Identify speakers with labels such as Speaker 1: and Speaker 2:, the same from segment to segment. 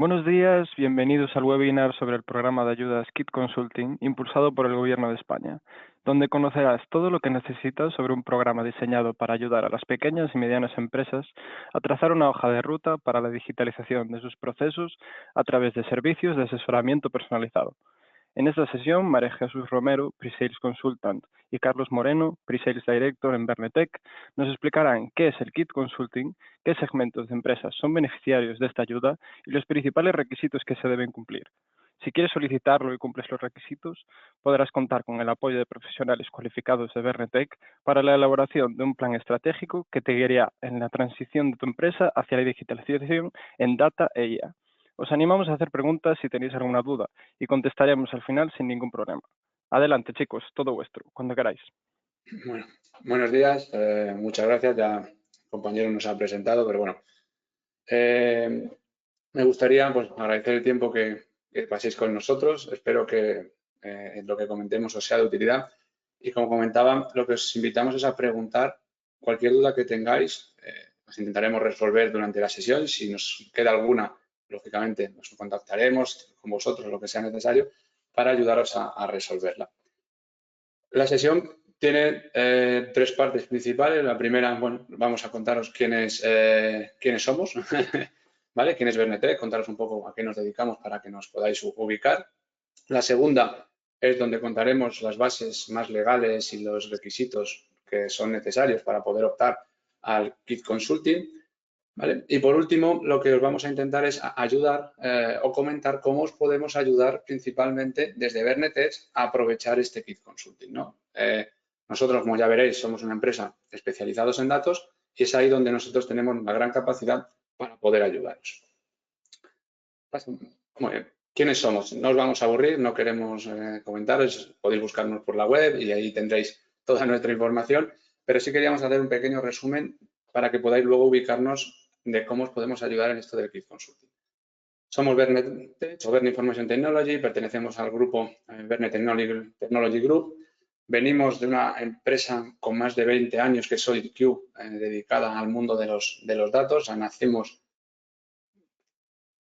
Speaker 1: Buenos días, bienvenidos al webinar sobre el programa de ayudas Kit Consulting impulsado por el Gobierno de España, donde conocerás todo lo que necesitas sobre un programa diseñado para ayudar a las pequeñas y medianas empresas a trazar una hoja de ruta para la digitalización de sus procesos a través de servicios de asesoramiento personalizado. En esta sesión, María Jesús Romero, Pre-Sales Consultant, y Carlos Moreno, Pre-Sales Director en Bernetec, nos explicarán qué es el Kit Consulting, qué segmentos de empresas son beneficiarios de esta ayuda y los principales requisitos que se deben cumplir. Si quieres solicitarlo y cumples los requisitos, podrás contar con el apoyo de profesionales cualificados de Bernetec para la elaboración de un plan estratégico que te guiará en la transición de tu empresa hacia la digitalización en data e IA. Os animamos a hacer preguntas si tenéis alguna duda y contestaremos al final sin ningún problema. Adelante, chicos, todo vuestro, cuando queráis.
Speaker 2: Bueno, buenos días, muchas gracias, ya el compañero nos ha presentado, pero bueno, me gustaría agradecer el tiempo que paséis con nosotros, espero que lo que comentemos os sea de utilidad y como comentaba, lo que os invitamos es a preguntar cualquier duda que tengáis, os intentaremos resolver durante la sesión, si nos queda alguna, lógicamente nos contactaremos con vosotros lo que sea necesario para ayudaros a resolverla. La sesión tiene tres partes principales. La primera, bueno, vamos a contaros quiénes somos, ¿vale? Quién es Bernetec, contaros un poco a qué nos dedicamos para que nos podáis ubicar. La segunda es donde contaremos las bases más legales y los requisitos que son necesarios para poder optar al Kit Consulting, ¿vale? Y por último, lo que os vamos a intentar es ayudar o comentar cómo os podemos ayudar principalmente desde Bernetec a aprovechar este Kit Consulting, ¿no? Nosotros, como ya veréis, somos una empresa especializados en datos y es ahí donde nosotros tenemos una gran capacidad para poder ayudaros. Muy bien. ¿Quiénes somos? No os vamos a aburrir, no queremos comentaros, podéis buscarnos por la web y ahí tendréis toda nuestra información, pero sí queríamos hacer un pequeño resumen para que podáis luego ubicarnos de cómo os podemos ayudar en esto del Kit Consulting. Somos Bernetec o Berne Information Technology, pertenecemos al grupo Berne Technology Group. Venimos de una empresa con más de 20 años que es SolidQ, dedicada al mundo de los datos. Nacimos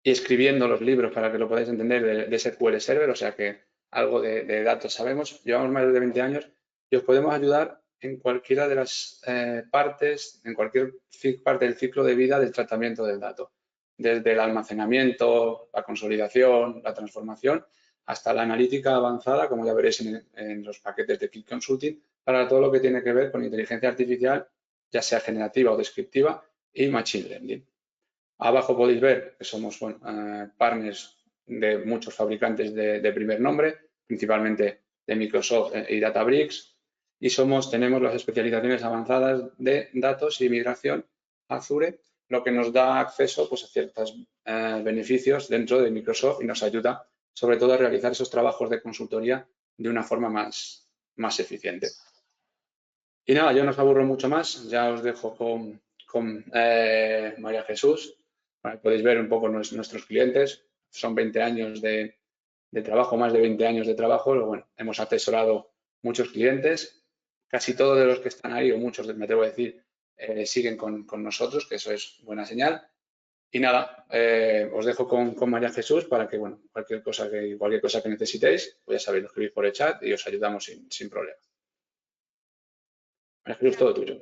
Speaker 2: y escribiendo los libros para que lo podáis entender de SQL Server, o sea que algo de datos sabemos. Llevamos más de 20 años y os podemos ayudar en cualquiera de las partes, en cualquier parte del ciclo de vida del tratamiento del dato. Desde el almacenamiento, la consolidación, la transformación, hasta la analítica avanzada, como ya veréis en los paquetes de Kit Consulting, para todo lo que tiene que ver con inteligencia artificial, ya sea generativa o descriptiva, y Machine Learning. Abajo podéis ver que somos partners de muchos fabricantes de primer nombre, principalmente de Microsoft y Databricks, y tenemos las especializaciones avanzadas de datos y migración Azure, lo que nos da acceso a ciertos beneficios dentro de Microsoft y nos ayuda sobre todo a realizar esos trabajos de consultoría de una forma más eficiente. Y nada, yo no os aburro mucho más, ya os dejo con María Jesús. Podéis ver un poco nuestros clientes, son 20 años de trabajo, más de 20 años de trabajo. Bueno, hemos asesorado muchos clientes, casi todos de los que están ahí, o muchos, me atrevo a decir, siguen con nosotros, que eso es buena señal. Y nada, os dejo con María Jesús para que, bueno, cualquier cosa que necesitéis, pues ya sabéis, lo escribís por el chat y os ayudamos sin problema. María Jesús, todo tuyo.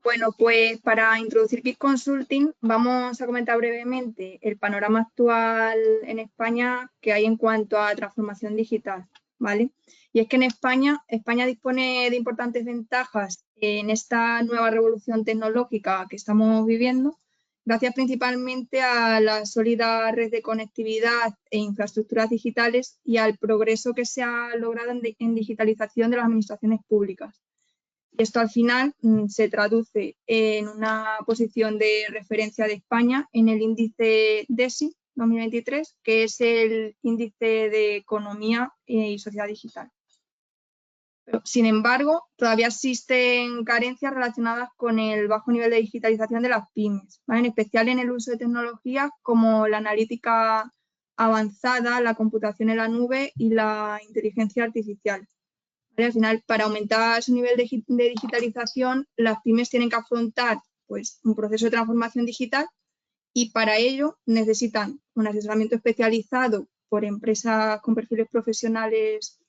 Speaker 3: Bueno, pues para introducir Kit Consulting vamos a comentar brevemente el panorama actual en España que hay en cuanto a transformación digital, ¿vale? Y es que en España dispone de importantes ventajas en esta nueva revolución tecnológica que estamos viviendo, gracias principalmente a la sólida red de conectividad e infraestructuras digitales y al progreso que se ha logrado en digitalización de las administraciones públicas. Esto al final se traduce en una posición de referencia de España en el índice DESI 2023, que es el índice de economía y sociedad digital. Pero, sin embargo, todavía existen carencias relacionadas con el bajo nivel de digitalización de las pymes, ¿vale? En especial en el uso de tecnologías como la analítica avanzada, la computación en la nube y la inteligencia artificial. Al final, para aumentar su nivel de digitalización, las pymes tienen que afrontar pues, un proceso de transformación digital y para ello necesitan un asesoramiento especializado por empresas con perfiles profesionales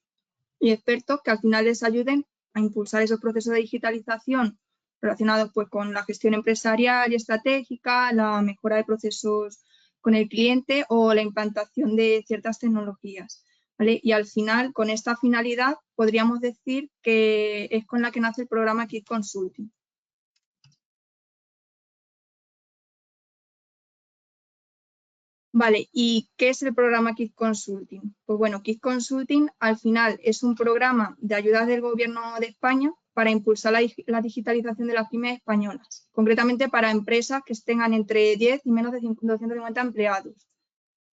Speaker 3: y expertos que al final les ayuden a impulsar esos procesos de digitalización relacionados pues, con la gestión empresarial y estratégica, la mejora de procesos con el cliente o la implantación de ciertas tecnologías, ¿vale? Y al final, con esta finalidad, podríamos decir que es con la que nace el programa KIC Consulting. Vale, ¿y qué es el programa KIC Consulting? Pues bueno, KIC Consulting al final es un programa de ayudas del Gobierno de España para impulsar la digitalización de las pymes españolas, concretamente para empresas que tengan entre 10 y menos de 250 empleados.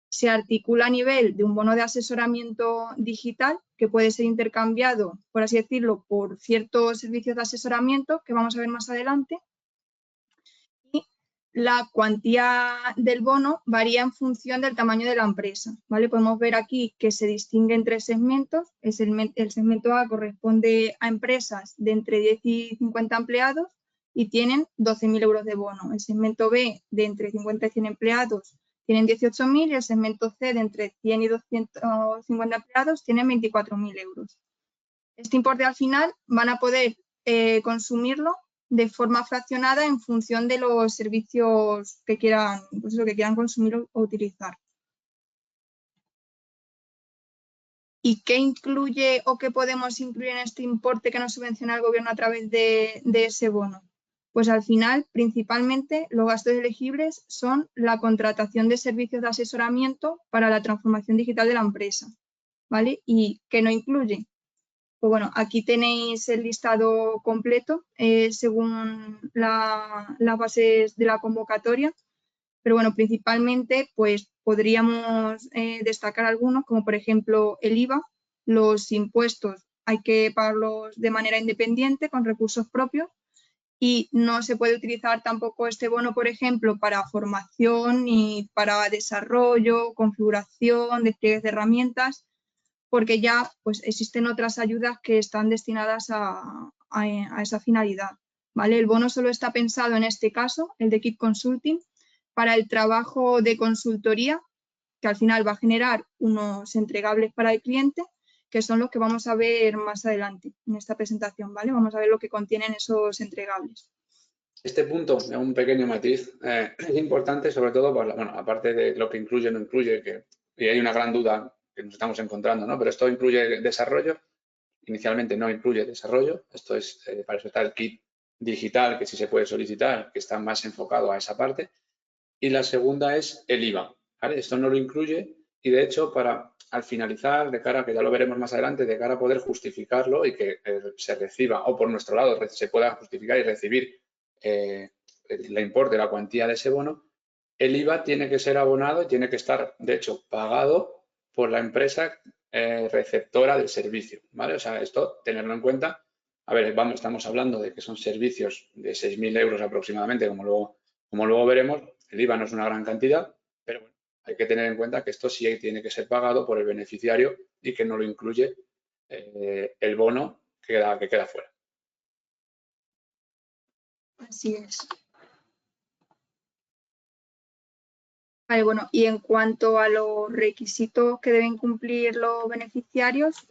Speaker 3: Se articula a nivel de un bono de asesoramiento digital que puede ser intercambiado, por así decirlo, por ciertos servicios de asesoramiento que vamos a ver más adelante. Y la cuantía del bono varía en función del tamaño de la empresa, ¿vale? Podemos ver aquí que se distingue en 3 segmentos. El segmento A corresponde a empresas de entre 10 y 50 empleados y tienen 12.000 euros de bono. El segmento B de entre 50 y 100 empleados tienen 18.000 y el segmento C de entre 100 y 250 empleados tienen 24.000 euros. Este importe al final van a poder consumirlo de forma fraccionada en función de los servicios que quieran, pues eso, que quieran consumir o utilizar. ¿Y qué incluye o qué podemos incluir en este importe que nos subvenciona el Gobierno a través de ese bono? Pues al final, principalmente, los gastos elegibles son la contratación de servicios de asesoramiento para la transformación digital de la empresa, ¿vale? ¿Y qué no incluye? Pues bueno, aquí tenéis el listado completo según las bases de la convocatoria, pero bueno, principalmente pues podríamos destacar algunos, como por ejemplo el IVA, los impuestos hay que pagarlos de manera independiente con recursos propios y no se puede utilizar tampoco este bono, por ejemplo, para formación ni para desarrollo, configuración, despliegues de herramientas, porque ya pues, existen otras ayudas que están destinadas a esa finalidad, ¿vale? El bono solo está pensado en este caso, el de KIC Consulting, para el trabajo de consultoría, que al final va a generar unos entregables para el cliente, que son los que vamos a ver más adelante en esta presentación, ¿vale? Vamos a ver lo que contienen esos entregables.
Speaker 2: Este punto, un pequeño matiz, es importante sobre todo, bueno, aparte de lo que incluye o no incluye, y hay una gran duda que nos estamos encontrando, ¿no? Pero esto incluye desarrollo, inicialmente no incluye desarrollo, esto es, para eso está el kit digital que sí se puede solicitar, que está más enfocado a esa parte, y la segunda es el IVA, ¿vale? Esto no lo incluye y de hecho para al finalizar, de cara, que ya lo veremos más adelante, de cara a poder justificarlo y que se reciba, o por nuestro lado se pueda justificar y recibir el importe, la cuantía de ese bono, el IVA tiene que ser abonado y tiene que estar, de hecho, pagado por la empresa receptora del servicio, ¿vale? O sea, esto, tenerlo en cuenta. A ver, estamos hablando de que son servicios de 6.000 euros aproximadamente, como luego veremos. El IVA no es una gran cantidad, pero bueno, hay que tener en cuenta que esto sí tiene que ser pagado por el beneficiario y que no lo incluye el bono que queda fuera.
Speaker 3: Así es. Vale, bueno, y en cuanto a los requisitos que deben cumplir los beneficiarios,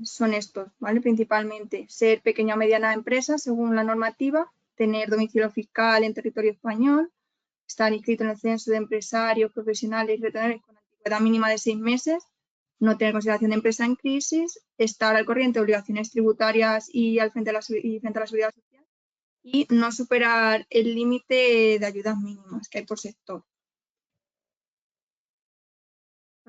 Speaker 3: son estos, ¿vale? Principalmente ser pequeña o mediana empresa según la normativa, tener domicilio fiscal en territorio español, estar inscrito en el censo de empresarios profesionales y retener con antigüedad mínima de 6 meses, no tener consideración de empresa en crisis, estar al corriente de obligaciones tributarias y frente a la seguridad social y no superar el límite de ayudas mínimas que hay por sector.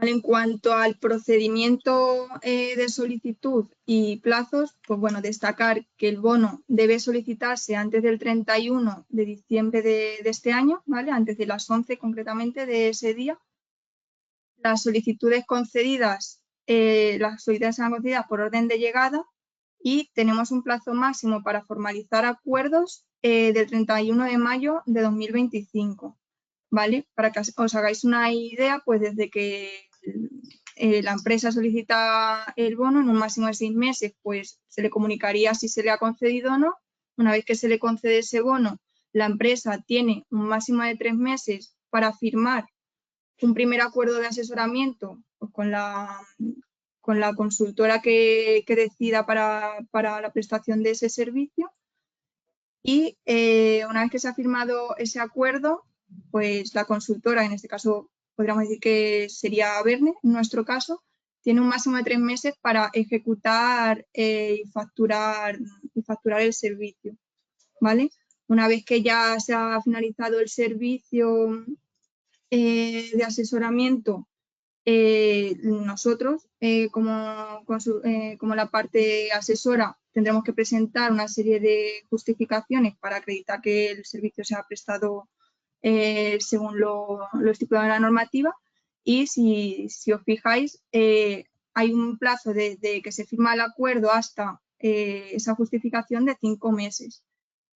Speaker 3: En cuanto al procedimiento de solicitud y plazos, pues bueno, destacar que el bono debe solicitarse antes del 31 de diciembre de este año, ¿vale? Antes de las 11 concretamente de ese día. Las solicitudes concedidas, serán concedidas por orden de llegada y tenemos un plazo máximo para formalizar acuerdos del 31 de mayo de 2025, ¿vale? Para que os hagáis una idea, pues desde que la empresa solicita el bono en un máximo de 6 meses, pues se le comunicaría si se le ha concedido o no. Una vez que se le concede ese bono, la empresa tiene un máximo de 3 meses para firmar un primer acuerdo de asesoramiento pues, con la consultora que decida para la prestación de ese servicio. Y una vez que se ha firmado ese acuerdo, pues la consultora, en este caso podríamos decir que sería Verne, en nuestro caso, tiene un máximo de 3 meses para ejecutar y facturar el servicio, ¿vale? Una vez que ya se ha finalizado el servicio de asesoramiento, nosotros, como la parte asesora, tendremos que presentar una serie de justificaciones para acreditar que el servicio se ha prestado según lo estipulado en la normativa. Y si os fijáis, hay un plazo desde que se firma el acuerdo hasta esa justificación de 5 meses.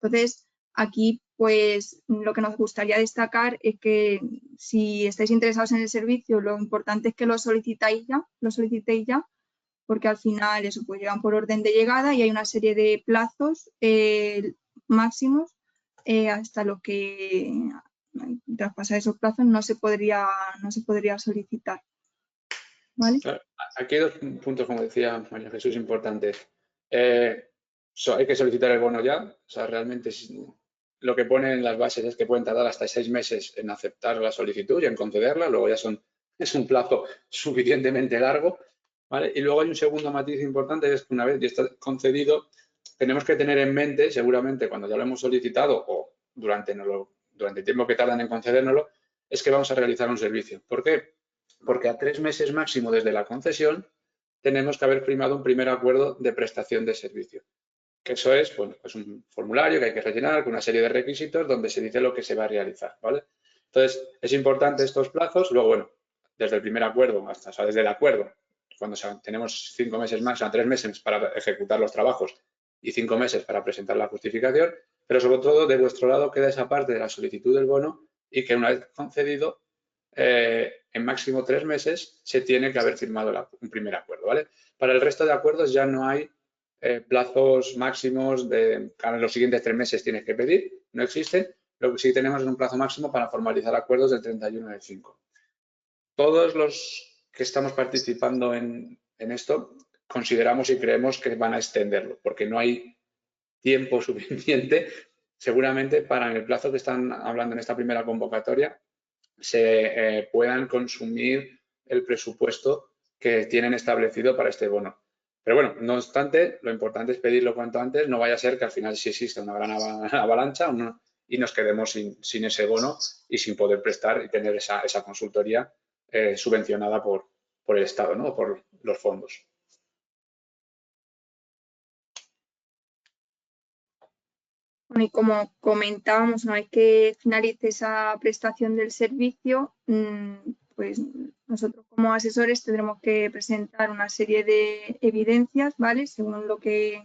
Speaker 3: Entonces, aquí, pues, lo que nos gustaría destacar es que si estáis interesados en el servicio, lo importante es que lo solicitéis ya, porque al final eso pues llegan por orden de llegada y hay una serie de plazos máximos hasta los que tras pasar esos plazos no se podría solicitar. ¿Vale?
Speaker 2: Claro, aquí hay 2 puntos, como decía María Jesús, importantes. Hay que solicitar el bono ya, o sea, realmente lo que pone en las bases es que pueden tardar hasta 6 meses en aceptar la solicitud y en concederla, luego ya es un plazo suficientemente largo, ¿vale? Y luego hay un segundo matiz importante, es que una vez ya está concedido, tenemos que tener en mente, seguramente cuando ya lo hemos solicitado o durante el tiempo que tardan en concedérnoslo, es que vamos a realizar un servicio. ¿Por qué? Porque a 3 meses máximo desde la concesión tenemos que haber firmado un primer acuerdo de prestación de servicio. Que eso es, bueno, pues un formulario que hay que rellenar con una serie de requisitos donde se dice lo que se va a realizar, ¿vale? Entonces, es importante estos plazos. Luego, bueno, desde el primer acuerdo hasta, o sea, desde el acuerdo, cuando tenemos 5 meses más, o sea, 3 meses para ejecutar los trabajos y 5 meses para presentar la justificación, pero sobre todo de vuestro lado queda esa parte de la solicitud del bono y que una vez concedido, en máximo 3 meses se tiene que haber firmado un primer acuerdo, ¿vale? Para el resto de acuerdos ya no hay plazos máximos de los siguientes 3 meses tienes que pedir, no existen. Lo que sí tenemos es un plazo máximo para formalizar acuerdos del 31 del 5. Todos los que estamos participando en esto consideramos y creemos que van a extenderlo, porque no hay tiempo suficiente seguramente para en el plazo que están hablando en esta primera convocatoria se puedan consumir el presupuesto que tienen establecido para este bono. Pero bueno, no obstante, lo importante es pedirlo cuanto antes, no vaya a ser que al final sí exista una gran avalancha y nos quedemos sin ese bono y sin poder prestar y tener esa consultoría subvencionada por el Estado, ¿no? Por los fondos.
Speaker 3: Bueno, y como comentábamos, una vez que finalice esa prestación del servicio, pues nosotros como asesores tendremos que presentar una serie de evidencias, ¿vale? Según lo que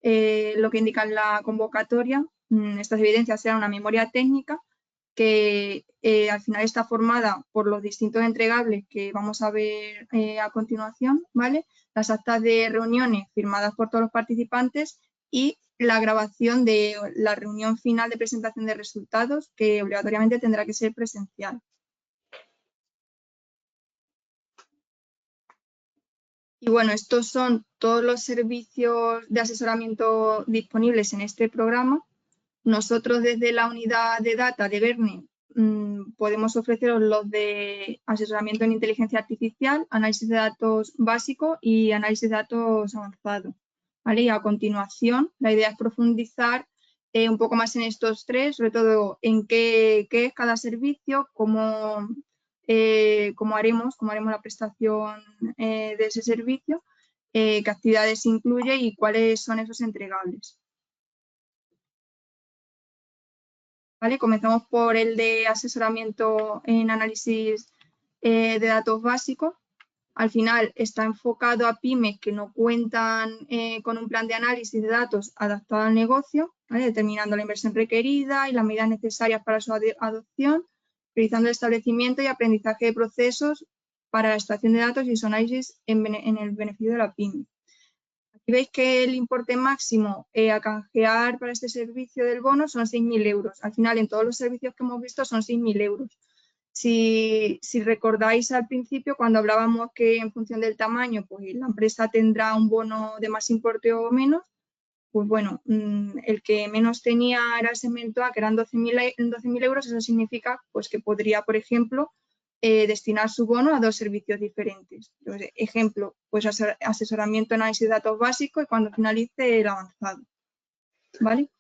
Speaker 3: indica en la convocatoria. Estas evidencias serán una memoria técnica que al final está formada por los distintos entregables que vamos a ver a continuación, ¿vale? Las actas de reuniones firmadas por todos los participantes y la grabación de la reunión final de presentación de resultados, que obligatoriamente tendrá que ser presencial. Y bueno, estos son todos los servicios de asesoramiento disponibles en este programa. Nosotros desde la unidad de data de Verne podemos ofreceros los de asesoramiento en inteligencia artificial, análisis de datos básico y análisis de datos avanzado, ¿vale? Y a continuación, la idea es profundizar un poco más en estos 3, sobre todo en qué es cada servicio, cómo haremos la prestación de ese servicio, qué actividades incluye y cuáles son esos entregables. ¿Vale? Comenzamos por el de asesoramiento en análisis de datos básicos. Al final está enfocado a pymes que no cuentan con un plan de análisis de datos adaptado al negocio, ¿vale? Determinando la inversión requerida y las medidas necesarias para su adopción, priorizando el establecimiento y aprendizaje de procesos para la extracción de datos y su análisis en el beneficio de la pyme. Aquí veis que el importe máximo a canjear para este servicio del bono son 6.000 euros. Al final, en todos los servicios que hemos visto son 6.000 euros. Si recordáis al principio, cuando hablábamos que en función del tamaño, pues la empresa tendrá un bono de más importe o menos, pues bueno, el que menos tenía era el segmento A, que eran 12.000 euros. Eso significa pues, que podría, por ejemplo, destinar su bono a 2 servicios diferentes. Entonces, ejemplo, pues asesoramiento, análisis de datos básicos y cuando finalice el avanzado. ¿Vale?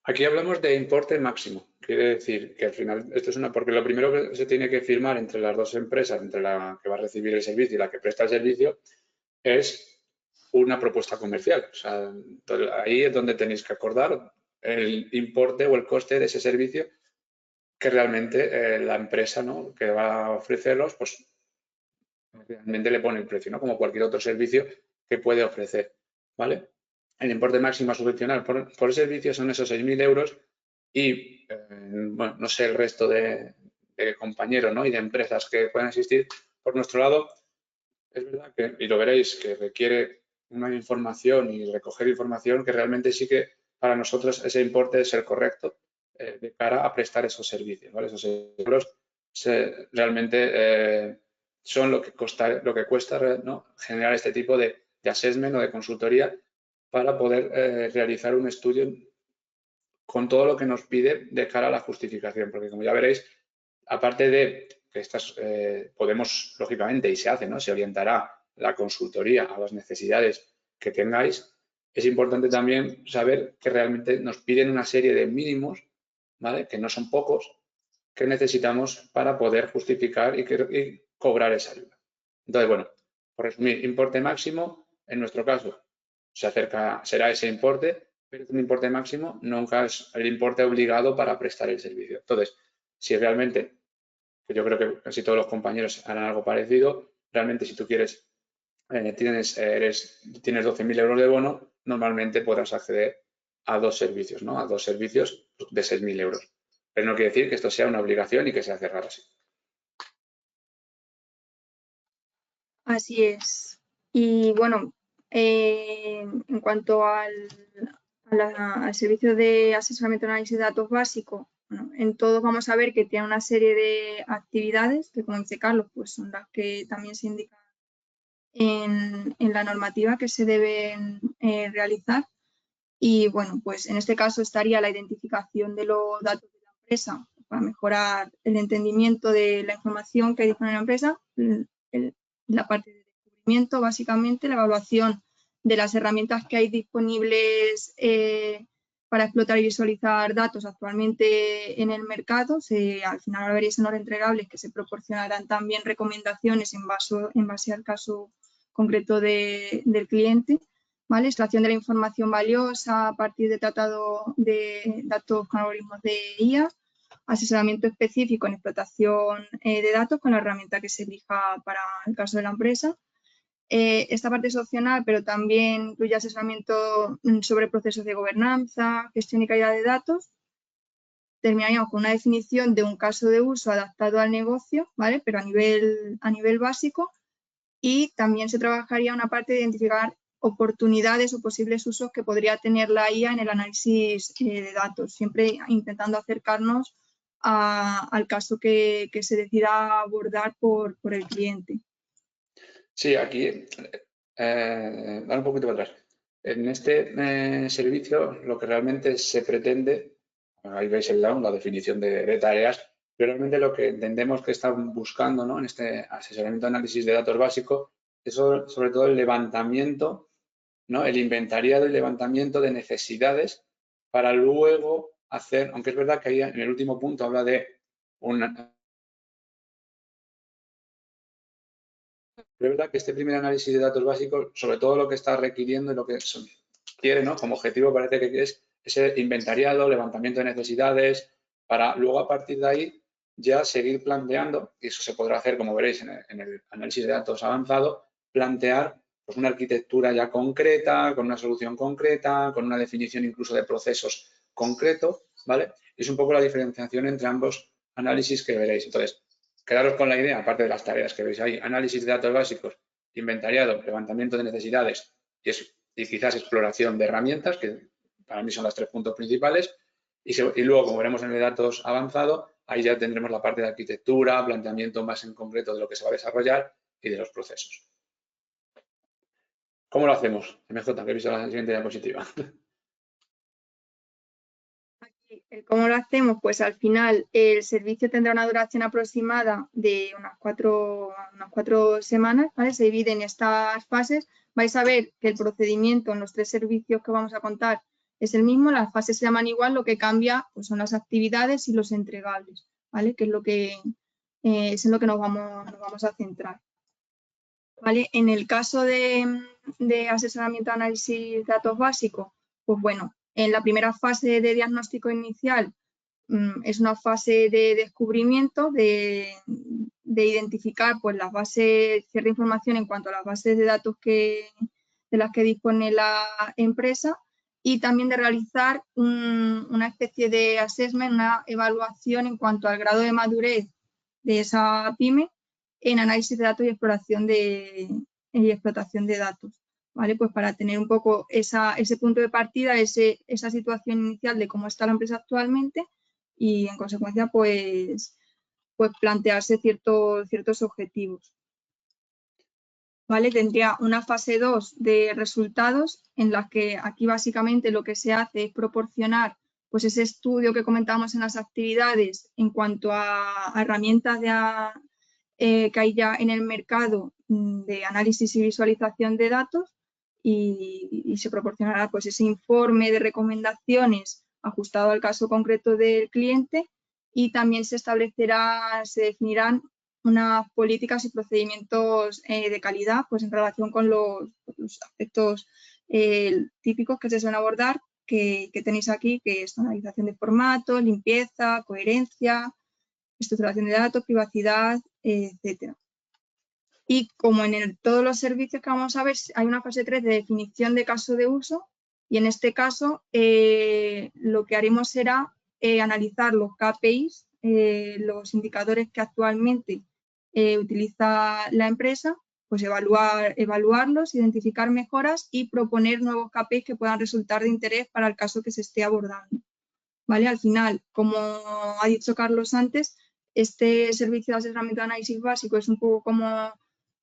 Speaker 2: Aquí hablamos de importe máximo. Quiere decir que al final, esto es porque lo primero que se tiene que firmar entre las dos empresas, entre la que va a recibir el servicio y la que presta el servicio, es una propuesta comercial. O sea, ahí es donde tenéis que acordar el importe o el coste de ese servicio que realmente la empresa, ¿no?, que va a ofrecerlos, pues realmente le pone el precio, ¿no?, como cualquier otro servicio que puede ofrecer, ¿vale? El importe máximo a subvencionar por el servicio son esos 6.000 euros y, bueno, no sé el resto de compañeros, ¿no?, y de empresas que puedan existir. Por nuestro lado, es verdad que, y lo veréis, que requiere una información y recoger información que realmente sí que para nosotros ese importe es el correcto de cara a prestar esos servicios, ¿vale? Esos euros realmente son lo que cuesta, ¿no?, generar este tipo de assessment o de consultoría para poder realizar un estudio con todo lo que nos pide de cara a la justificación, porque como ya veréis, aparte de que estas podemos, lógicamente, y se hace, ¿no?, se orientará la consultoría a las necesidades que tengáis, es importante también saber que realmente nos piden una serie de mínimos, ¿vale?, que no son pocos, que necesitamos para poder justificar y cobrar esa ayuda. Entonces, bueno, por resumir, importe máximo, en nuestro caso, será ese importe, pero es un importe máximo, nunca es el importe obligado para prestar el servicio. Entonces, si realmente, que yo creo que casi todos los compañeros harán algo parecido, realmente si tú quieres, tienes 12.000 euros de bono, normalmente podrás acceder a 2 servicios, ¿no?, a 2 servicios de 6.000 euros. Pero no quiere decir que esto sea una obligación y que sea cerrado así.
Speaker 3: Así es. Y bueno, en cuanto al servicio de asesoramiento y análisis de datos básico, bueno, en todos vamos a ver que tiene una serie de actividades que, como dice Carlos, pues son las que también se indican en la normativa que se deben realizar. Y bueno, pues en este caso estaría la identificación de los datos de la empresa para mejorar el entendimiento de la información que dispone la empresa, la parte de descubrimiento, básicamente, la evaluación de las herramientas que hay disponibles para explotar y visualizar datos actualmente en el mercado. Al final veréis en los entregables que se proporcionarán también recomendaciones en base al caso concreto del cliente. ¿Vale? Extracción de la información valiosa a partir de tratado de datos con algoritmos de IA, asesoramiento específico en explotación de datos con la herramienta que se elija para el caso de la empresa. Esta parte es opcional, pero también incluye asesoramiento sobre procesos de gobernanza, gestión y calidad de datos. Terminaríamos con una definición de un caso de uso adaptado al negocio, ¿vale?, pero a nivel básico. Y también se trabajaría una parte de identificar oportunidades o posibles usos que podría tener la IA en el análisis de datos, siempre intentando acercarnos al caso que se decida abordar por el cliente.
Speaker 2: Sí, aquí, dar un poquito para atrás. En este servicio lo que realmente se pretende, ahí veis la definición de tareas, pero realmente lo que entendemos que están buscando, ¿no?, en este asesoramiento de análisis de datos básico es sobre todo el levantamiento, ¿no?, el inventariado y levantamiento de necesidades para luego hacer, aunque es verdad que ahí en el último punto habla de pero es verdad que este primer análisis de datos básicos, sobre todo lo que está requiriendo y lo que quiere, ¿no?, como objetivo parece que es ese inventariado, levantamiento de necesidades, para luego a partir de ahí ya seguir planteando, y eso se podrá hacer, como veréis, en el análisis de datos avanzado, plantear pues una arquitectura ya concreta, con una solución concreta, con una definición incluso de procesos concretos, ¿vale? Y es un poco la diferenciación entre ambos análisis que veréis. Entonces, quedaros con la idea, aparte de las tareas que veis ahí, análisis de datos básicos, inventariado, levantamiento de necesidades y quizás exploración de herramientas, que para mí son los 3 puntos principales. Y luego, como veremos en el de datos avanzado, ahí ya tendremos la parte de arquitectura, planteamiento más en concreto de lo que se va a desarrollar y de los procesos. ¿Cómo lo hacemos? MJ, que he visto la siguiente diapositiva.
Speaker 3: Aquí, ¿cómo lo hacemos? Pues al final el servicio tendrá una duración aproximada de unas cuatro semanas, ¿vale? Se divide en estas fases. Vais a ver que el procedimiento en los 3 servicios que vamos a contar es el mismo, las fases se llaman igual, lo que cambia pues, son las actividades y los entregables, ¿vale? Que es lo que es en lo que nos vamos a centrar. ¿Vale? En el caso de asesoramiento de análisis de datos básicos, pues bueno, en la primera fase de diagnóstico inicial es una fase de descubrimiento, de identificar pues, las bases, cierta información en cuanto a las bases de datos de las que dispone la empresa y también de realizar una especie de assessment, una evaluación en cuanto al grado de madurez de esa pyme en análisis de datos y explotación de datos, ¿vale? Pues para tener un poco ese punto de partida, esa situación inicial de cómo está la empresa actualmente y en consecuencia pues plantearse ciertos objetivos. ¿Vale? Tendría una fase 2 de resultados en la que aquí básicamente lo que se hace es proporcionar pues ese estudio que comentábamos en las actividades en cuanto a herramientas que hay ya en el mercado de análisis y visualización de datos y se proporcionará pues ese informe de recomendaciones ajustado al caso concreto del cliente y también se definirán unas políticas y procedimientos de calidad pues en relación con los aspectos típicos que se suelen abordar que tenéis aquí, que es analización de formatos, limpieza, coherencia, estructuración de datos, privacidad, etcétera. Y como en todos los servicios que vamos a ver, hay una fase 3 de definición de caso de uso y en este caso lo que haremos será analizar los KPIs, los indicadores que actualmente utiliza la empresa, pues evaluarlos, identificar mejoras y proponer nuevos KPIs que puedan resultar de interés para el caso que se esté abordando. ¿Vale? Al final, como ha dicho Carlos antes, este servicio de asesoramiento de análisis básico es un poco como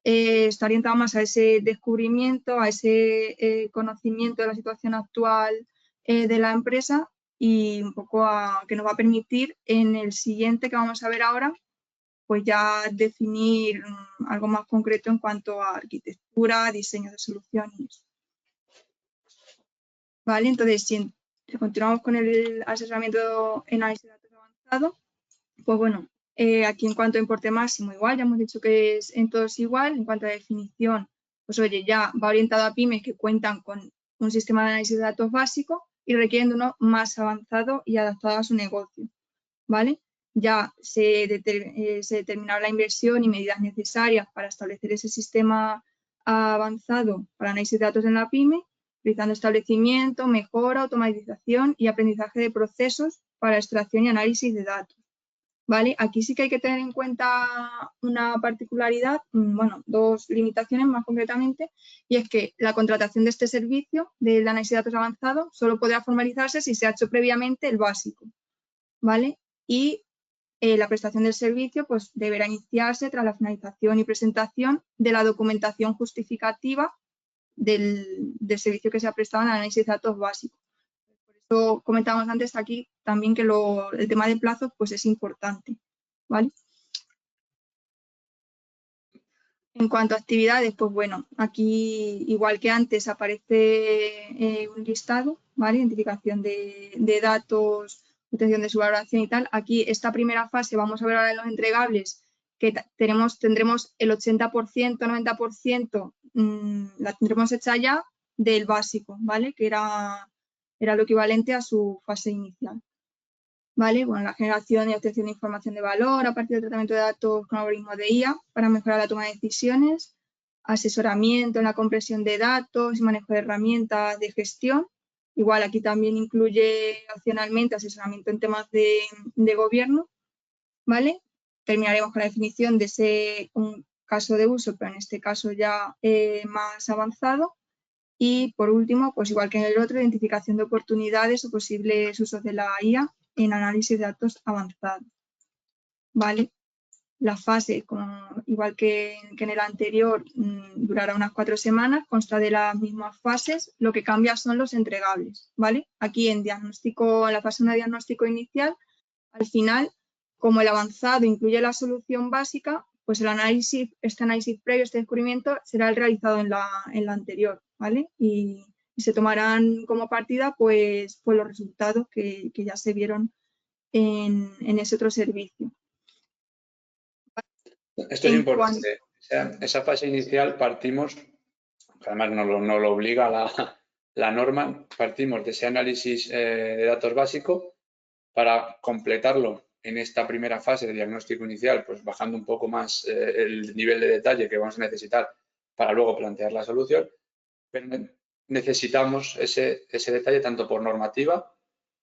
Speaker 3: está orientado más a ese descubrimiento, a ese conocimiento de la situación actual de la empresa y un poco que nos va a permitir en el siguiente que vamos a ver ahora, pues ya definir algo más concreto en cuanto a arquitectura, diseño de soluciones. ¿Vale? Entonces, si continuamos con el asesoramiento en análisis de datos avanzado, pues bueno, aquí en cuanto a importe máximo igual, ya hemos dicho que es en todos igual. En cuanto a definición, pues oye, ya va orientado a pymes que cuentan con un sistema de análisis de datos básico y requieren de uno más avanzado y adaptado a su negocio, ¿vale? Ya se determinará la inversión y medidas necesarias para establecer ese sistema avanzado para análisis de datos en la pyme, realizando establecimiento, mejora, automatización y aprendizaje de procesos para extracción y análisis de datos. ¿Vale? Aquí sí que hay que tener en cuenta una particularidad, bueno, 2 limitaciones más concretamente, y es que la contratación de este servicio del análisis de datos avanzado solo podrá formalizarse si se ha hecho previamente el básico, ¿vale? Y la prestación del servicio pues, deberá iniciarse tras la finalización y presentación de la documentación justificativa del servicio que se ha prestado en el análisis de datos básico. Por eso comentábamos antes aquí también que el tema de plazos pues, es importante, ¿vale? En cuanto a actividades, pues bueno, aquí igual que antes aparece un listado, ¿vale? Identificación de datos, obtención de su valoración y tal. Aquí esta primera fase, vamos a ver ahora en los entregables, que tendremos el 80%, 90%, la tendremos hecha ya del básico, ¿vale? Que era lo equivalente a su fase inicial. ¿Vale? Bueno, la generación y obtención de información de valor a partir del tratamiento de datos con algoritmos de IA para mejorar la toma de decisiones, asesoramiento en la compresión de datos y manejo de herramientas de gestión. Igual aquí también incluye opcionalmente asesoramiento en temas de gobierno, ¿vale? Terminaremos con la definición de un caso de uso, pero en este caso ya más avanzado. Y por último, pues igual que en el otro, identificación de oportunidades o posibles usos de la IA en análisis de datos avanzado. ¿vale? La fase, igual que en el anterior, durará unas 4 semanas, consta de las mismas fases, lo que cambia son los entregables, ¿vale? Aquí en la fase de diagnóstico inicial, al final, como el avanzado incluye la solución básica, pues este análisis previo, este descubrimiento, será el realizado en la anterior, ¿vale? Y se tomarán como partida pues los resultados que ya se vieron en ese otro servicio.
Speaker 2: Esto es importante. Esa fase inicial partimos, además no lo obliga la norma, partimos de ese análisis de datos básico para completarlo en esta primera fase de diagnóstico inicial, pues bajando un poco más el nivel de detalle que vamos a necesitar para luego plantear la solución, pero necesitamos ese detalle tanto por normativa,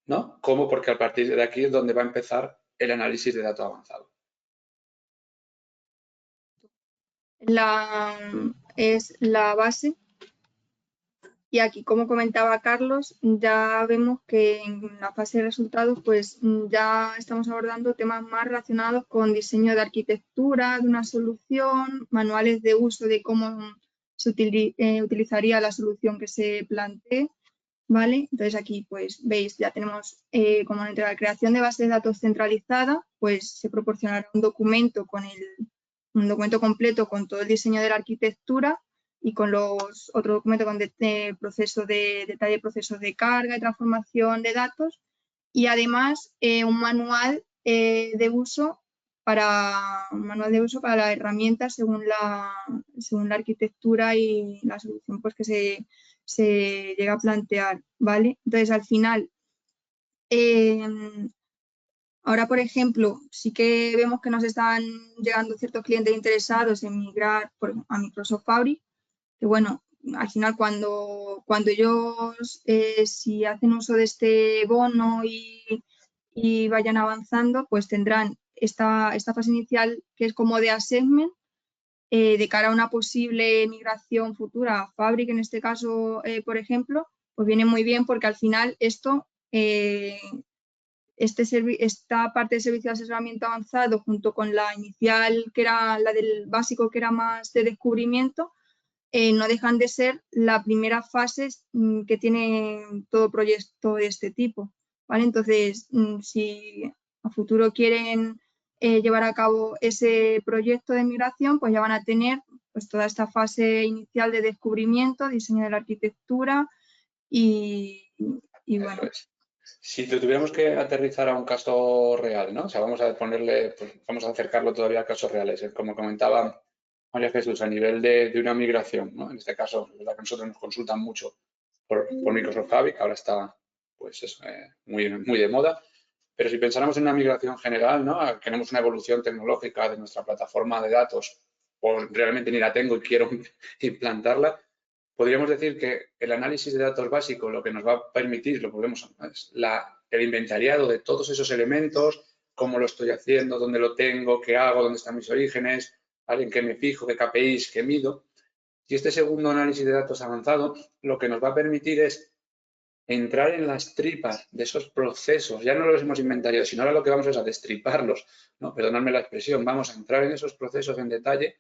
Speaker 2: ¿no?, como porque a partir de aquí es donde va a empezar el análisis de datos avanzado.
Speaker 3: Es la base. Y aquí, como comentaba Carlos, ya vemos que en la fase de resultados pues ya estamos abordando temas más relacionados con diseño de arquitectura de una solución, manuales de uso de cómo se utilizaría la solución que se plantee, ¿vale? Entonces aquí pues veis, ya tenemos como entre la creación de base de datos centralizada, pues se proporcionará un documento completo con todo el diseño de la arquitectura y con otro documento con detalle de procesos de carga y transformación de datos, y además un manual de uso para la herramienta según la arquitectura y la solución pues, que se llega a plantear, ¿vale? Entonces, al final, ahora, por ejemplo, sí que vemos que nos están llegando ciertos clientes interesados en migrar a Microsoft Fabric, que bueno, al final cuando ellos si hacen uso de este bono y vayan avanzando, pues tendrán esta fase inicial que es como de assessment de cara a una posible migración futura a Fabric, en este caso, por ejemplo, pues viene muy bien porque al final esto esta parte de servicio de asesoramiento avanzado junto con la inicial, que era la del básico, que era más de descubrimiento, no dejan de ser la primera fase que tiene todo proyecto de este tipo, ¿vale? Entonces, si a futuro quieren llevar a cabo ese proyecto de migración, pues ya van a tener pues, toda esta fase inicial de descubrimiento, diseño de la arquitectura y bueno.
Speaker 2: Si lo tuviéramos que aterrizar a un caso real, ¿no? O sea, vamos a ponerle, pues vamos a acercarlo todavía a casos reales. Como comentaba María Jesús, a nivel de una migración, ¿no? En este caso, es verdad que nosotros nos consultan mucho por Microsoft Fabric, ahora está, pues eso, muy de moda. Pero si pensáramos en una migración general, ¿no? Queremos una evolución tecnológica de nuestra plataforma de datos, o realmente ni la tengo y quiero implantarla, podríamos decir que el análisis de datos básico lo que nos va a permitir, es el inventariado de todos esos elementos, cómo lo estoy haciendo, dónde lo tengo, qué hago, dónde están mis orígenes, ¿vale?, en qué me fijo, qué KPIs, qué mido. Y este segundo análisis de datos avanzado lo que nos va a permitir es entrar en las tripas de esos procesos. Ya no los hemos inventariado, sino ahora lo que vamos es a destriparlos, ¿no? Perdonadme la expresión, vamos a entrar en esos procesos en detalle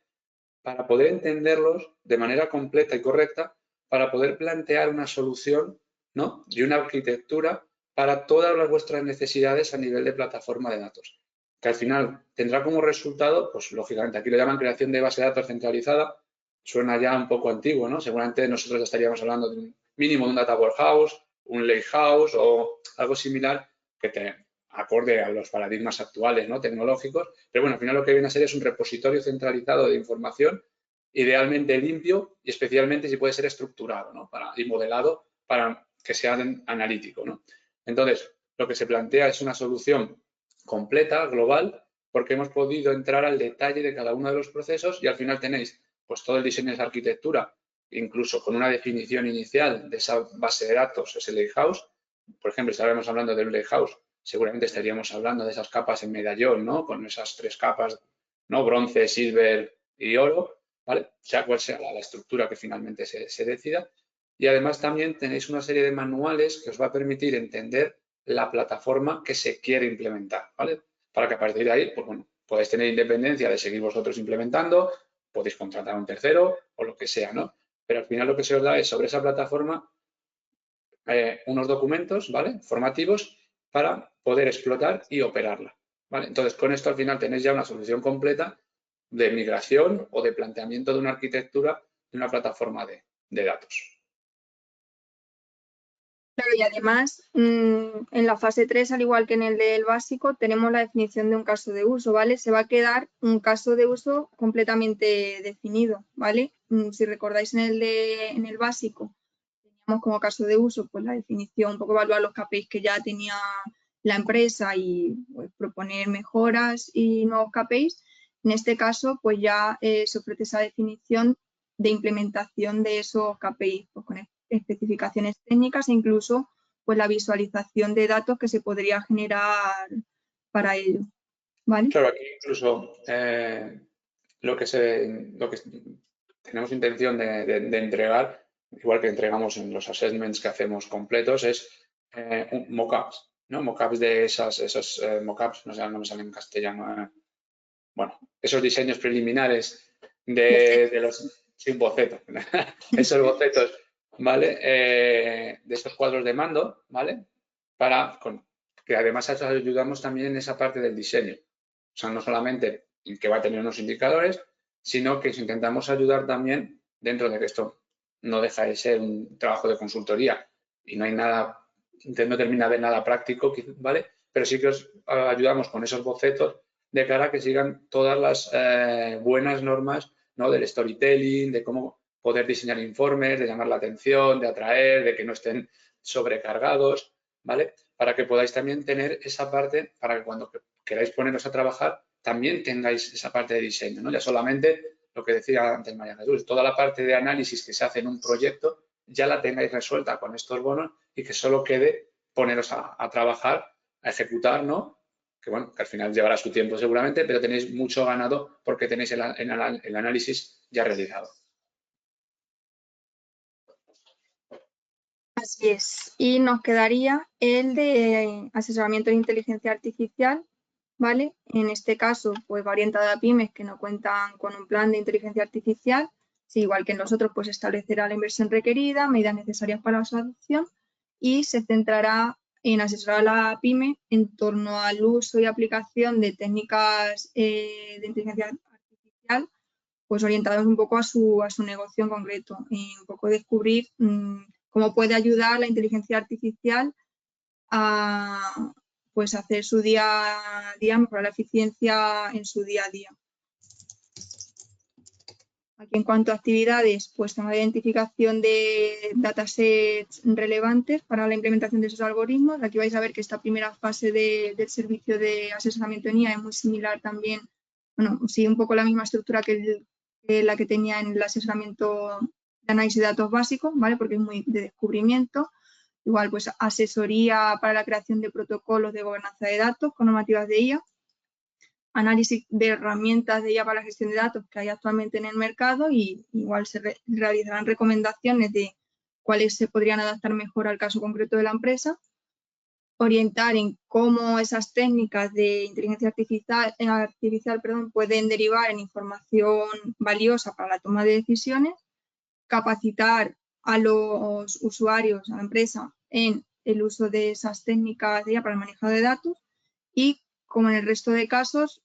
Speaker 2: para poder entenderlos de manera completa y correcta, para poder plantear una solución, ¿no?, y una arquitectura para todas vuestras necesidades a nivel de plataforma de datos, que al final tendrá como resultado, pues lógicamente aquí lo llaman creación de base de datos centralizada, suena ya un poco antiguo, ¿no? Seguramente nosotros estaríamos hablando de un mínimo de un data warehouse, un lakehouse o algo similar que acorde a los paradigmas actuales, ¿no?, tecnológicos, pero bueno, al final lo que viene a ser es un repositorio centralizado de información, idealmente limpio y especialmente si puede ser estructurado, ¿no?, y modelado para que sea analítico, ¿no? Entonces, lo que se plantea es una solución completa, global, porque hemos podido entrar al detalle de cada uno de los procesos y al final tenéis pues todo el diseño de esa arquitectura, incluso con una definición inicial de esa base de datos, ese lakehouse. Por ejemplo, si estábamos hablando de un lakehouse, seguramente estaríamos hablando de esas capas en medallón, ¿no?, con esas 3 capas, ¿no?, bronce, silver y oro, ¿vale?, sea cual sea la estructura que finalmente se decida. Y además también tenéis una serie de manuales que os va a permitir entender la plataforma que se quiere implementar, ¿vale?, para que a partir de ahí, pues bueno, podéis tener independencia de seguir vosotros implementando, podéis contratar a un tercero o lo que sea, ¿no? Pero al final lo que se os da es sobre esa plataforma unos documentos, ¿vale? Formativos para poder explotar y operarla, ¿vale? Entonces, con esto al final tenéis ya una solución completa de migración o de planteamiento de una arquitectura de una plataforma de datos.
Speaker 3: Claro, y además, en la fase 3, al igual que en el del básico, tenemos la definición de un caso de uso, ¿vale? Se va a quedar un caso de uso completamente definido, ¿vale? Si recordáis en el básico, teníamos como caso de uso pues la definición, un poco evaluar los KPIs que ya tenía la empresa y pues, proponer mejoras y nuevos KPIs. En este caso, pues ya se ofrece esa definición de implementación de esos KPIs, pues, con especificaciones técnicas e incluso pues la visualización de datos que se podría generar para ello, ¿vale?
Speaker 2: Claro, aquí incluso lo que tenemos intención de entregar, igual que entregamos en los assessments que hacemos completos, es mockups, ¿no? Mockups de esos mockups, no me sale en castellano, bueno, esos diseños preliminares de los, sí, un boceto, esos bocetos, ¿vale? De estos cuadros de mando, ¿vale? Que además ayudamos también en esa parte del diseño. O sea, no solamente en que va a tener unos indicadores, sino que intentamos ayudar también dentro de que esto no deja de ser un trabajo de consultoría y no hay nada, no termina de nada práctico, ¿vale? Pero sí que os ayudamos con esos bocetos de cara a que sigan todas las buenas normas, ¿no? Del storytelling, de cómo poder diseñar informes, de llamar la atención, de atraer, de que no estén sobrecargados, ¿vale? Para que podáis también tener esa parte, para que cuando queráis poneros a trabajar, también tengáis esa parte de diseño, ¿no? Ya solamente lo que decía antes María Jesús, toda la parte de análisis que se hace en un proyecto, ya la tengáis resuelta con estos bonos y que solo quede poneros a trabajar, a ejecutar, ¿no? Que bueno, que al final llevará su tiempo seguramente, pero tenéis mucho ganado porque tenéis el análisis ya realizado.
Speaker 3: Así es. Y nos quedaría el de asesoramiento de inteligencia artificial, ¿vale? En este caso, pues va orientado a pymes que no cuentan con un plan de inteligencia artificial, sí, igual que en los otros, pues establecerá la inversión requerida, medidas necesarias para su adopción y se centrará en asesorar a la pyme en torno al uso y aplicación de técnicas de inteligencia artificial, pues orientados un poco a su negocio en concreto, y un poco descubrir cómo puede ayudar la inteligencia artificial a pues hacer su día a día, mejorar la eficiencia en su día a día. Aquí en cuanto a actividades, pues tema de identificación de datasets relevantes para la implementación de esos algoritmos. Aquí vais a ver que esta primera fase del servicio de asesoramiento en IA es muy similar también, bueno, sigue un poco la misma estructura que la que tenía en el asesoramiento de análisis de datos básicos, ¿vale? Porque es muy de descubrimiento. Igual, pues asesoría para la creación de protocolos de gobernanza de datos con normativas de IA, análisis de herramientas de IA para la gestión de datos que hay actualmente en el mercado y igual se realizarán recomendaciones de cuáles se podrían adaptar mejor al caso concreto de la empresa, orientar en cómo esas técnicas de inteligencia artificial pueden derivar en información valiosa para la toma de decisiones, capacitar a los usuarios, a la empresa, en el uso de esas técnicas de IA para el manejo de datos y, como en el resto de casos,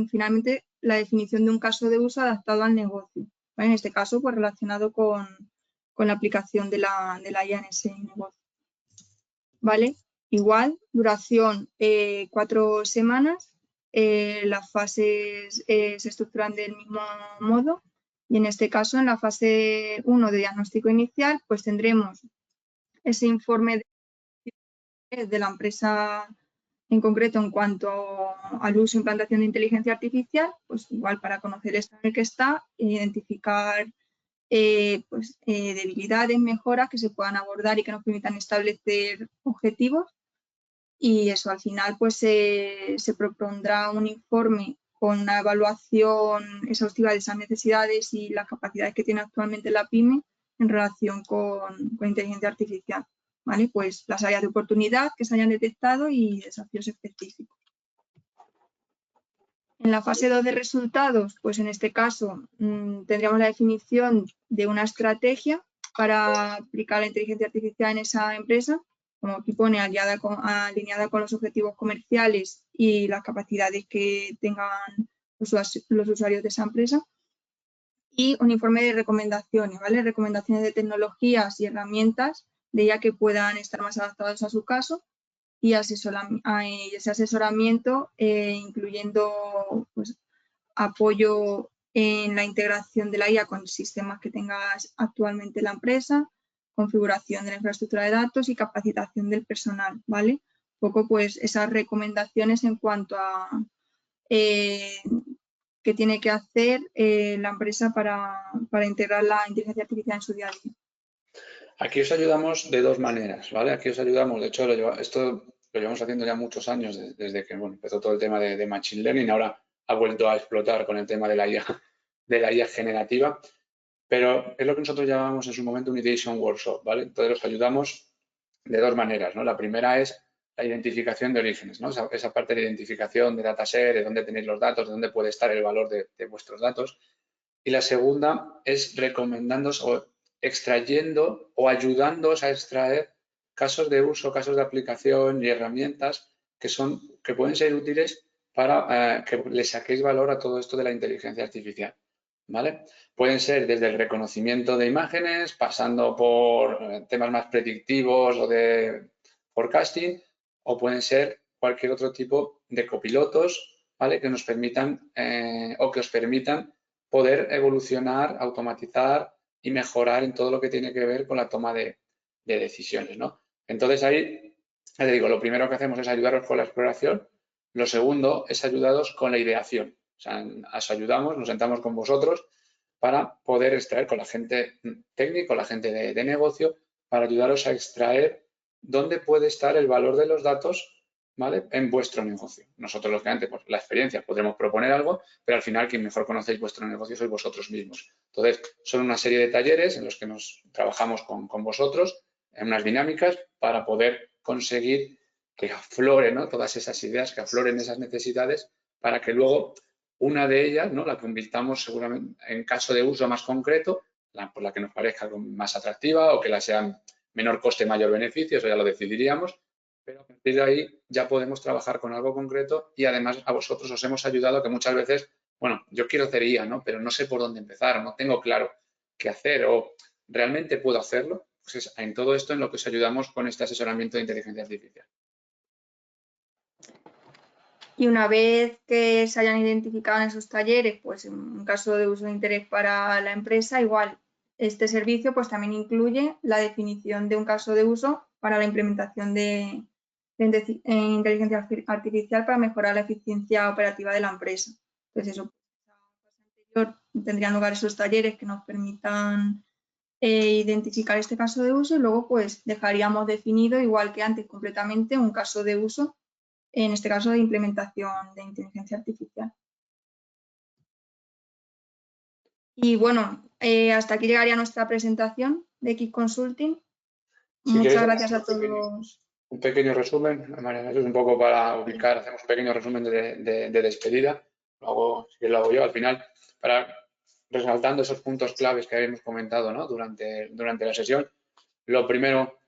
Speaker 3: finalmente la definición de un caso de uso adaptado al negocio. ¿Vale? En este caso, pues relacionado con la aplicación de la IA en ese negocio. ¿Vale? Igual, duración 4 semanas, las fases se estructuran del mismo modo y en este caso, en la fase 1 de diagnóstico inicial, pues tendremos ese informe de la empresa en concreto en cuanto al uso e implantación de inteligencia artificial, pues igual para conocer el estado en el que está, identificar debilidades, mejoras que se puedan abordar y que nos permitan establecer objetivos. Y eso, al final, pues se propondrá un informe con una evaluación exhaustiva de esas necesidades y las capacidades que tiene actualmente la PYME en relación con inteligencia artificial. ¿Vale? Pues las áreas de oportunidad que se hayan detectado y desafíos específicos. En la fase 2 de resultados, pues en este caso tendríamos la definición de una estrategia para aplicar la inteligencia artificial en esa empresa, como aquí pone, alineada con los objetivos comerciales y las capacidades que tengan los usuarios de esa empresa. Y un informe de recomendaciones, ¿vale? Recomendaciones de tecnologías y herramientas de ella que puedan estar más adaptados a su caso y ese asesoramiento incluyendo pues, apoyo en la integración de la IA con sistemas que tengas actualmente la empresa, configuración de la infraestructura de datos y capacitación del personal, ¿vale? Un poco pues esas recomendaciones en cuanto a qué tiene que hacer la empresa para integrar la inteligencia artificial en su día a día.
Speaker 2: Aquí os ayudamos de dos maneras, ¿vale? Aquí os ayudamos, de hecho, esto lo llevamos haciendo ya muchos años, desde que empezó todo el tema de Machine Learning, ahora ha vuelto a explotar con el tema de la IA generativa, pero es lo que nosotros llamamos en su momento un Ideation Workshop, ¿vale? Entonces os ayudamos de dos maneras, ¿no? La primera es la identificación de orígenes, ¿no? Esa parte de identificación de dataset, de dónde tenéis los datos, de dónde puede estar el valor de vuestros datos. Y la segunda es recomendándoos o extrayendo o ayudándoos a extraer casos de uso, casos de aplicación y herramientas que pueden ser útiles para que le saquéis valor a todo esto de la inteligencia artificial, ¿vale? Pueden ser desde el reconocimiento de imágenes, pasando por temas más predictivos o de forecasting, o pueden ser cualquier otro tipo de copilotos, ¿vale? Que nos permitan o que os permitan poder evolucionar, automatizar y mejorar en todo lo que tiene que ver con la toma de decisiones, ¿no? Entonces ahí, ya te digo, lo primero que hacemos es ayudaros con la exploración, lo segundo es ayudaros con la ideación. O sea, os ayudamos, nos sentamos con vosotros para poder extraer con la gente técnica, con la gente de negocio, para ayudaros a extraer dónde puede estar el valor de los datos, ¿vale? En vuestro negocio. Nosotros, lógicamente, pues la experiencia podremos proponer algo, pero al final quien mejor conocéis vuestro negocio sois vosotros mismos. Entonces, son una serie de talleres en los que nos trabajamos con vosotros en unas dinámicas para poder conseguir que afloren, ¿no? Todas esas ideas, que afloren esas necesidades para que luego una de ellas, ¿no? La convirtamos seguramente en caso de uso más concreto, por la que nos parezca más atractiva o que la sea menor coste, mayor beneficio, eso ya lo decidiríamos, pero a partir de ahí ya podemos trabajar con algo concreto y además a vosotros os hemos ayudado que muchas veces, bueno, yo quiero hacer IA, ¿no? Pero no sé por dónde empezar, no tengo claro qué hacer o realmente puedo hacerlo. Pues es en todo esto en lo que os ayudamos con este asesoramiento de inteligencia artificial.
Speaker 3: Y una vez que se hayan identificado en esos talleres, pues en un caso de uso de interés para la empresa, igual este servicio pues también incluye la definición de un caso de uso para la implementación de inteligencia artificial para mejorar la eficiencia operativa de la empresa. Entonces eso, tendrían lugar esos talleres que nos permitan identificar este caso de uso y luego pues dejaríamos definido, igual que antes, completamente un caso de uso, en este caso de implementación de inteligencia artificial. Y bueno, hasta aquí llegaría nuestra presentación de Kit Consulting. Muchas gracias a todos.
Speaker 2: Un pequeño resumen, Mariana, eso es un poco para ubicar, hacemos un pequeño resumen de despedida, luego si lo hago yo al final, para resaltando esos puntos claves que habíamos comentado, ¿no? durante la sesión. Lo primero,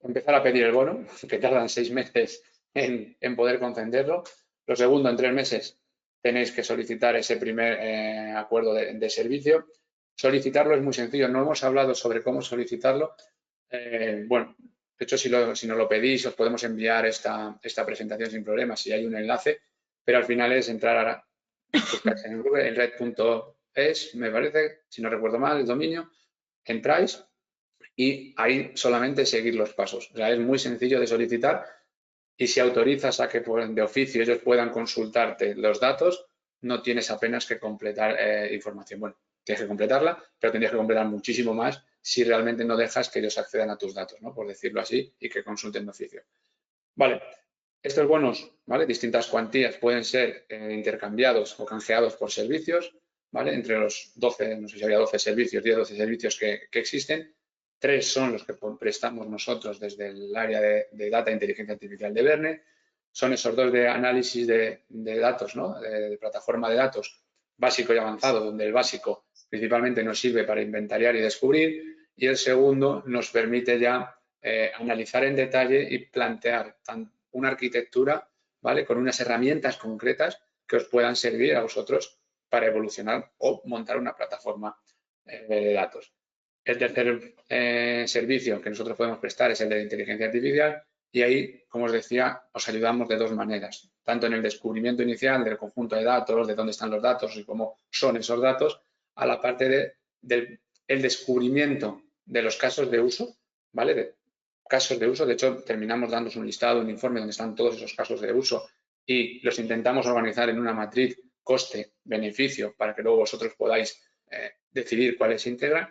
Speaker 2: empezar a pedir el bono, que tardan 6 meses en poder concederlo. Lo segundo, en 3 meses tenéis que solicitar ese primer acuerdo de servicio. Solicitarlo es muy sencillo, no hemos hablado sobre cómo solicitarlo. Bueno, de hecho, si nos lo pedís, os podemos enviar esta presentación sin problemas, si hay un enlace, pero al final es entrar en Google, en red.es, me parece, si no recuerdo mal, el dominio, entráis y ahí solamente seguir los pasos. O sea, es muy sencillo de solicitar y si autorizas a que de oficio ellos puedan consultarte los datos, no tienes apenas que completar información. Bueno, tienes que completarla, pero tendrías que completar muchísimo más si realmente no dejas que ellos accedan a tus datos, ¿no? Por decirlo así, y que consulten de oficio. Vale, estos bonos, ¿vale? Distintas cuantías pueden ser intercambiados o canjeados por servicios, ¿vale? Entre los 12, no sé si había 12 servicios, 10, 12 servicios que existen. 3 son los que prestamos nosotros desde el área de Data e Inteligencia Artificial de Verne. son esos dos de análisis de datos, ¿no? De plataforma de datos básico y avanzado, donde el básico principalmente nos sirve para inventariar y descubrir, y el segundo nos permite ya analizar en detalle y plantear una arquitectura, ¿vale? Con unas herramientas concretas que os puedan servir a vosotros para evolucionar o montar una plataforma de datos. El tercer servicio que nosotros podemos prestar es el de inteligencia artificial, y ahí, como os decía, os ayudamos de dos maneras, tanto en el descubrimiento inicial del conjunto de datos, de dónde están los datos y cómo son esos datos, a la parte del descubrimiento de los casos de uso, ¿vale? De casos de uso. De hecho, terminamos dándos un listado, un informe donde están todos esos casos de uso y los intentamos organizar en una matriz coste-beneficio para que luego vosotros podáis decidir cuáles se integran.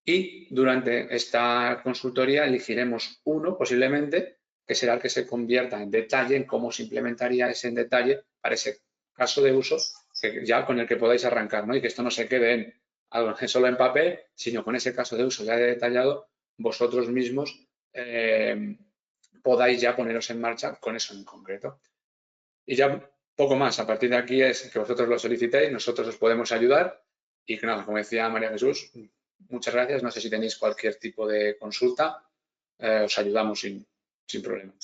Speaker 2: Y durante esta consultoría elegiremos uno posiblemente que será el que se convierta en detalle en cómo se implementaría ese en detalle para ese caso de uso que ya con el que podáis arrancar, ¿no? Y que esto no se quede solo en papel, sino con ese caso de uso ya detallado, vosotros mismos podáis ya poneros en marcha con eso en concreto. Y ya poco más, a partir de aquí es que vosotros lo solicitéis, nosotros os podemos ayudar y que nada, como decía María Jesús, muchas gracias. No sé si tenéis cualquier tipo de consulta, os ayudamos sin problema.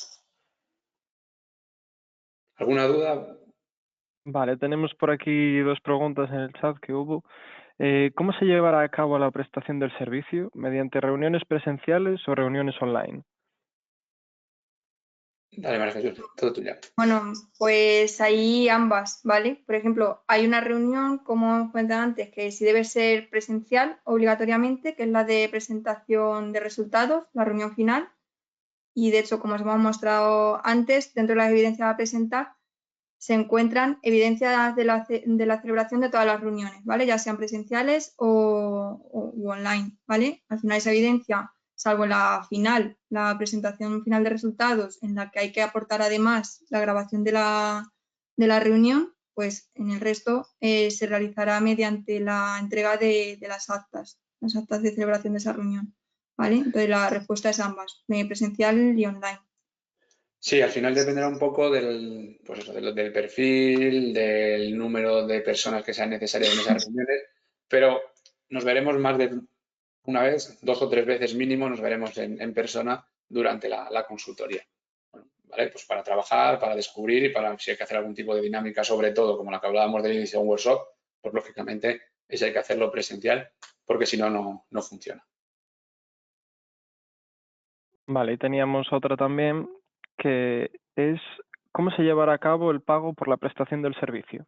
Speaker 2: ¿Alguna duda?
Speaker 1: Vale, tenemos por aquí dos preguntas en el chat que hubo. ¿Cómo se llevará a cabo la prestación del servicio? ¿Mediante reuniones presenciales o reuniones online?
Speaker 2: Dale, María Jesús, todo tuyo.
Speaker 3: Bueno, pues ahí ambas, ¿vale? Por ejemplo, hay una reunión, como comentaba antes, que sí debe ser presencial obligatoriamente, que es la de presentación de resultados, la reunión final. Y de hecho, como os hemos mostrado antes, dentro de las evidencias a presentar se encuentran evidencias de la celebración de todas las reuniones, ¿vale? Ya sean presenciales o online, ¿vale? Al final esa evidencia, salvo la final, la presentación final de resultados, en la que hay que aportar además la grabación de la reunión, pues en el resto se realizará mediante la entrega de las actas de celebración de esa reunión, ¿vale? Entonces la respuesta es ambas, presencial y online.
Speaker 2: Sí, al final dependerá un poco del, pues eso, del perfil, del número de personas que sean necesarias en esas reuniones, pero nos veremos más de una vez, 2 o 3 veces mínimo, nos veremos en persona durante la consultoría. Bueno, ¿vale? Pues para trabajar, para descubrir y para si hay que hacer algún tipo de dinámica, sobre todo como la que hablábamos del inicio de un workshop, pues lógicamente eso hay que hacerlo presencial porque si no, no funciona.
Speaker 1: Vale, y teníamos otra también que es ¿cómo se llevará a cabo el pago por la prestación del servicio?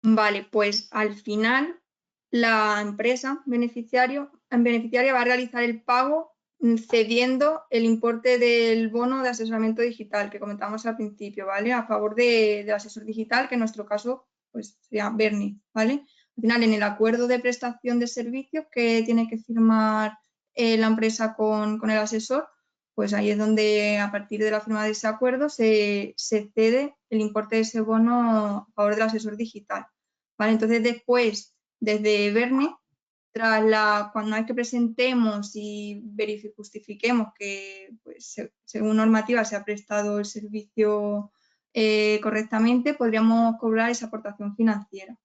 Speaker 3: Vale, pues al final la empresa beneficiaria va a realizar el pago cediendo el importe del bono de asesoramiento digital que comentábamos al principio, ¿vale? A favor del asesor digital, que en nuestro caso pues sería Bernie, ¿vale? Al final, en el acuerdo de prestación de servicios que tiene que firmar la empresa con el asesor, pues ahí es donde a partir de la firma de ese acuerdo se cede el importe de ese bono a favor del asesor digital, ¿vale? Entonces después, desde Bernie, cuando hay que presentemos y justifiquemos que pues, según normativa se ha prestado el servicio correctamente, podríamos cobrar esa aportación financiera.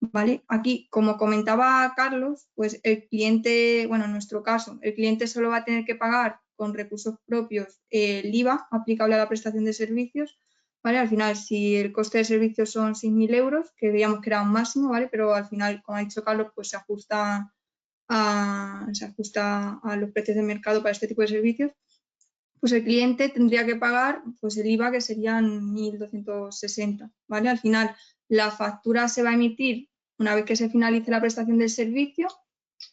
Speaker 3: ¿Vale? Aquí, como comentaba Carlos, pues el cliente, bueno, en nuestro caso, el cliente solo va a tener que pagar con recursos propios el IVA aplicable a la prestación de servicios, ¿vale? Al final, si el coste de servicios son 6.000 euros, que veíamos que era un máximo, ¿vale? Pero al final, como ha dicho Carlos, pues se ajusta a los precios de mercado para este tipo de servicios, pues el cliente tendría que pagar pues el IVA, que serían 1.260, ¿vale? Al final, la factura se va a emitir una vez que se finalice la prestación del servicio,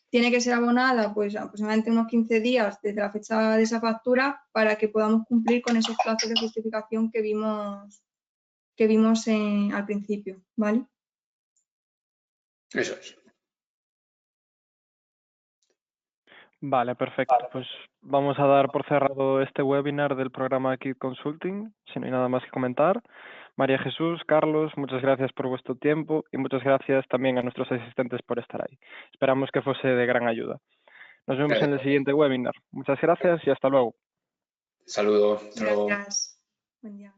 Speaker 3: tiene que ser abonada pues aproximadamente unos 15 días desde la fecha de esa factura para que podamos cumplir con esos plazos de justificación que vimos al principio, ¿vale?
Speaker 2: Eso es.
Speaker 1: Vale, perfecto. Pues vamos a dar por cerrado este webinar del programa Kit Consulting, si no hay nada más que comentar. María Jesús, Carlos, muchas gracias por vuestro tiempo y muchas gracias también a nuestros asistentes por estar ahí. Esperamos que fuese de gran ayuda. Nos vemos en el siguiente webinar. Muchas gracias y hasta luego.
Speaker 2: Saludo. Hasta luego.
Speaker 3: Gracias. Buen día.